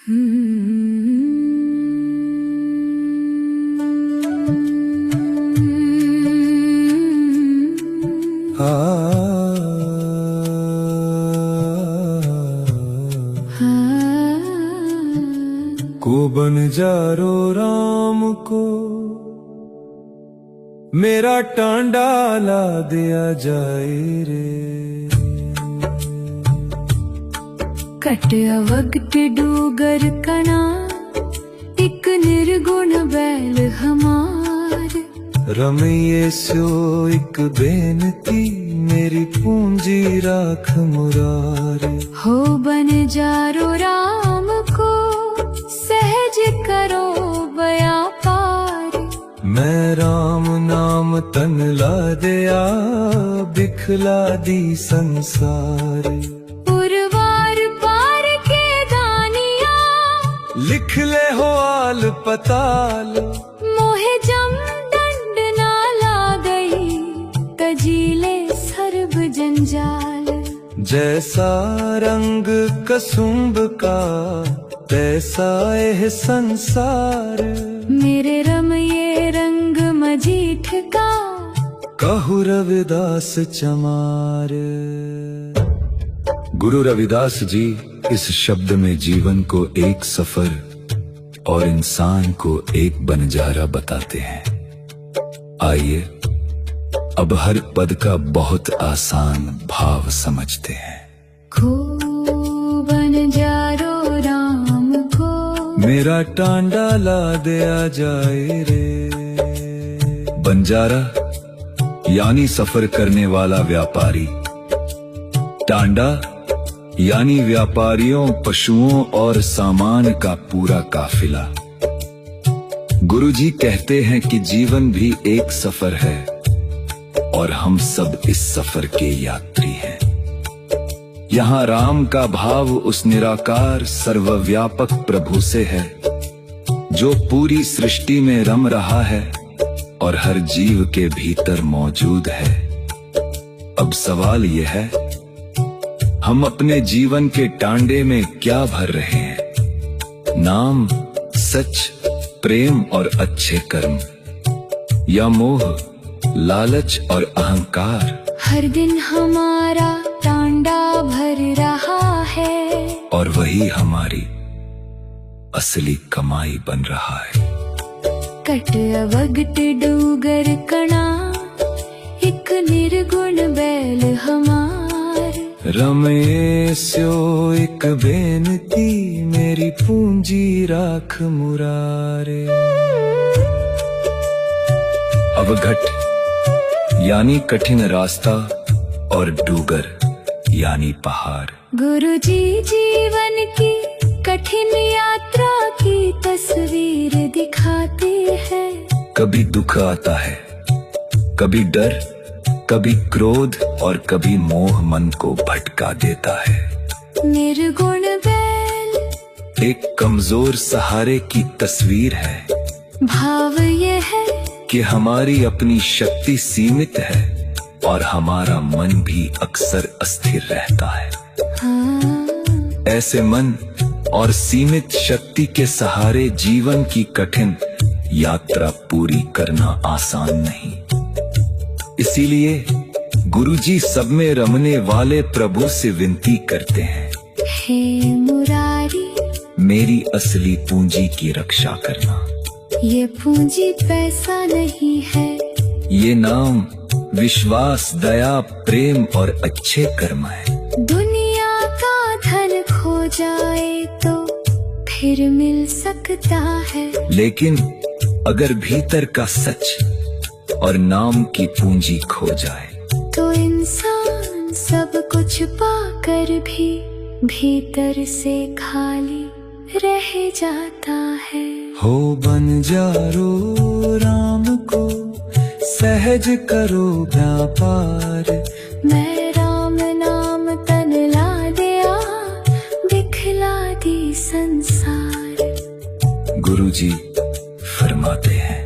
को बन जारो राम को मेरा टांडा ला दिया जाए रे। कट अवगत डूगर कणा एक निर्गुण बैल हमार। रमये स्यो एक बेनती मेरी पूंजी राख मुरारे। हो बन जारो राम को सहज करो व्यापार। मैं राम नाम तन ला दिया बिखला दी संसार। उर्वार पार के दानिया लिख ले हो आल पताल। मोहे जम दंड ना ला गई तजीले सर्ब जंजाल। जैसा रंग कसुम्ब का तैसा यह संसार। मेरे रमये रंग मजीठ का कहु रविदास चमार। गुरु रविदास जी इस शब्द में जीवन को एक सफर और इंसान को एक बनजारा बताते हैं। आइए अब हर पद का बहुत आसान भाव समझते हैं। खो बन जारो राम को मेरा टांडा ला दिया जाए रे। बंजारा यानी सफर करने वाला व्यापारी। टांडा यानी व्यापारियों, पशुओं और सामान का पूरा काफिला। गुरुजी कहते हैं कि जीवन भी एक सफर है और हम सब इस सफर के यात्री हैं। यहाँ राम का भाव उस निराकार सर्वव्यापक प्रभु से है जो पूरी सृष्टि में रम रहा है और हर जीव के भीतर मौजूद है। अब सवाल यह है, हम अपने जीवन के टांडे में क्या भर रहे हैं? नाम, सच, प्रेम और अच्छे कर्म, या मोह, लालच और अहंकार? हर दिन हमारा टांडा भर रहा है और वही हमारी असली कमाई बन रहा है। कट अवगत डूगर कणा एक निर्गुण बैल हमार। रमये स्यो एक बेनती मेरी पूंजी राख मुरारे। अवघट यानी कठिन रास्ता और डूगर यानी पहाड़। गुरुजी जीवन की कठिन यात्रा की तस्वीर दिखाते हैं। कभी दुख आता है, कभी डर, कभी क्रोध और कभी मोह मन को भटका देता है। निर्गुण बैल एक कमजोर सहारे की तस्वीर है। भाव ये है कि हमारी अपनी शक्ति सीमित है और हमारा मन भी अक्सर अस्थिर रहता है। ऐसे मन और सीमित शक्ति के सहारे जीवन की कठिन यात्रा पूरी करना आसान नहीं। इसीलिए गुरुजी सब में रमने वाले प्रभु से विनती करते हैं, हे मुरारी मेरी असली पूंजी की रक्षा करना। ये पूंजी पैसा नहीं है, ये नाम विश्वास, दया, प्रेम और अच्छे कर्म है। दुनिया का धन खो जाए तो फिर मिल सकता है, लेकिन अगर भीतर का सच और नाम की पूंजी खो जाए तो इंसान सब कुछ पाकर भी भीतर से खाली रह जाता है। हो बन जारो राम को सहज करो व्यापार। मैं राम नाम तन ला दिया दिखला दी संसार। गुरुजी फरमाते हैं,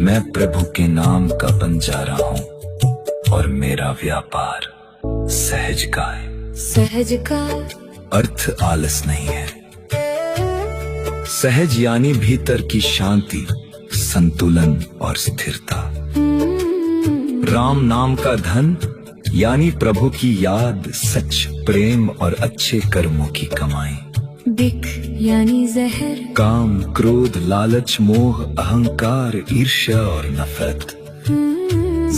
मैं प्रभु के नाम का बंजारा हूँ और मेरा व्यापार सहज का है। सहज का अर्थ आलस नहीं है, सहज यानी भीतर की शांति, संतुलन और स्थिरता। राम नाम का धन यानी प्रभु की याद, सच, प्रेम और अच्छे कर्मों की कमाई। बिक यानी जहर, काम, क्रोध, लालच, मोह, अहंकार, ईर्ष्या और नफरत।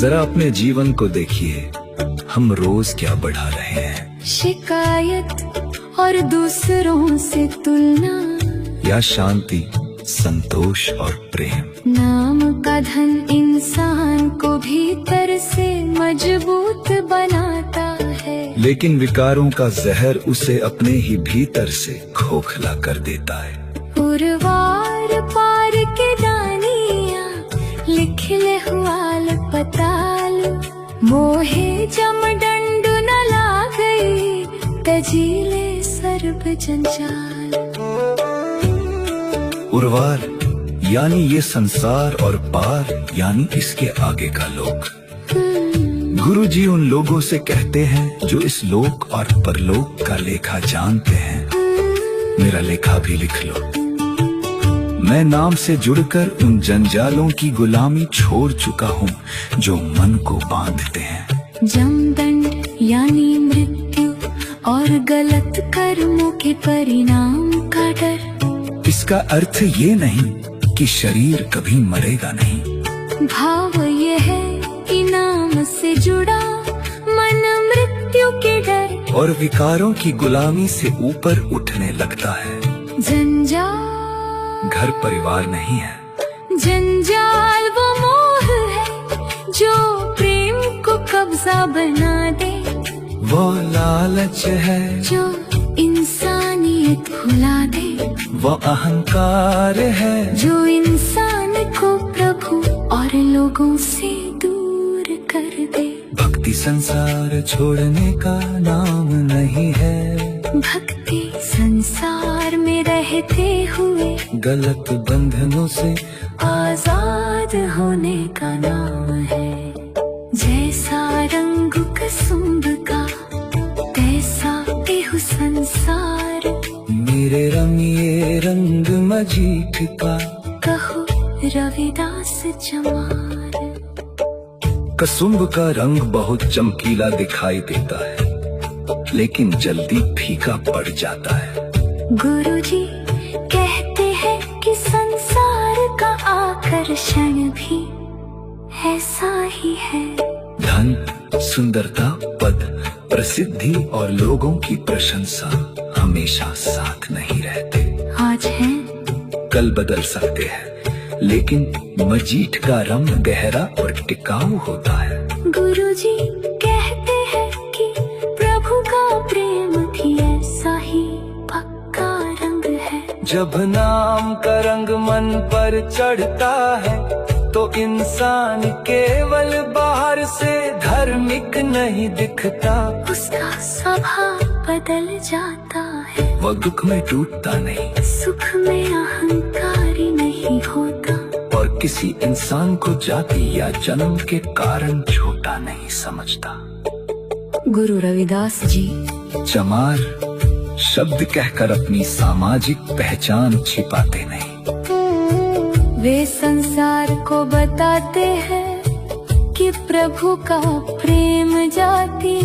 जरा अपने जीवन को देखिए, हम रोज क्या बढ़ा रहे हैं? शिकायत और दूसरों से तुलना, या शांति, संतोष और प्रेम। नाम का धन इंसान को भीतर से मजबूत बनाता है, लेकिन विकारों का जहर उसे अपने ही भीतर से खोखला कर देता है। पुरवार पार के दानिया लिख ले हुआल पताल, मोहे जमडंड न ला गई तजीले सर्ब जंजाल। उर्वार यानी ये संसार और पार यानी इसके आगे का लोक। गुरु जी उन लोगों से कहते हैं जो इस लोक और परलोक का लेखा जानते हैं, मेरा लेखा भी लिख लो। मैं नाम से जुड़कर उन जंजालों की गुलामी छोड़ चुका हूँ जो मन को बांधते हैं। जमदंड यानी मृत्यु और गलत कर्मों के परिणाम का डर। इसका अर्थ ये नहीं कि शरीर कभी मरेगा नहीं। भाव ये है कि नाम से जुड़ा मन मृत्यु के डर और विकारों की गुलामी से ऊपर उठने लगता है। जंजाल घर परिवार नहीं है, जंजाल वो मोह है जो प्रेम को कब्जा बना दे। वो लालच है जो इंसानियत भुला दे। वो अहंकार है जो इंसान को प्रभु और लोगों से दूर कर दे। भक्ति संसार छोड़ने का नाम नहीं है। भक्ति संसार में रहते हुए गलत बंधनों से आजाद होने का नाम है। जैसा रंग कुसुम का तैसा एहु संसार, मेरे रंग ये रंग मजीठ का, कहो रविदास चमार। कसुम्ब का रंग बहुत चमकीला दिखाई देता है, लेकिन जल्दी फीका पड़ जाता है। गुरुजी कहते हैं कि संसार का आकर्षण भी ऐसा ही है। धन, सुंदरता, पद, प्रसिद्धि और लोगों की प्रशंसा हमेशा साथ नहीं रहते। आज हैं, कल बदल सकते हैं, लेकिन मजीठ का रंग गहरा और टिकाऊ होता है। गुरुजी कहते हैं कि प्रभु का प्रेम भी ऐसा ही पक्का रंग है। जब नाम का रंग मन पर चढ़ता है तो इंसान केवल बाहर से धार्मिक नहीं दिखता, उसका स्वभाव बदल जाता है। वह दुख में टूटता नहीं, सुख में अहंकारी नहीं होता, और किसी इंसान को जाति या जन्म के कारण छोटा नहीं समझता। गुरु रविदास जी चमार शब्द कहकर अपनी सामाजिक पहचान छिपाते नहीं। वे संसार को बताते हैं कि प्रभु का प्रेम जाति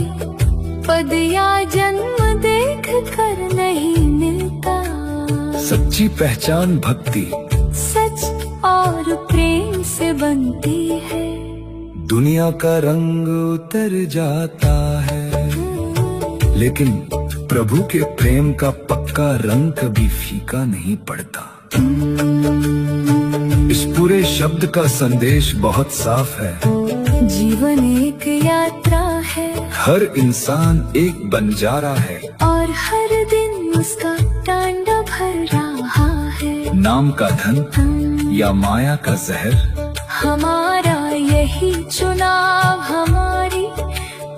पद या जन्म देख कर नहीं मिलता। सच्ची पहचान भक्ति, सच और प्रेम से बनती है। दुनिया का रंग उतर जाता है, लेकिन प्रभु के प्रेम का पक्का रंग कभी फीका नहीं पड़ता। इस पूरे शब्द का संदेश बहुत साफ है। जीवन एक यात्रा है, हर इंसान एक बंजारा है, और हर दिन उसका टांडा भर रहा है। नाम का धन या माया का जहर, हमारा यही चुनाव हमारी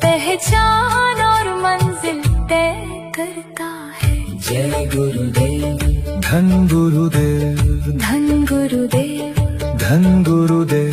पहचान और मंजिल तय करता है। जय गुरुदेव, धन गुरुदेव, धन गुरुदेव, धन गुरुदेव।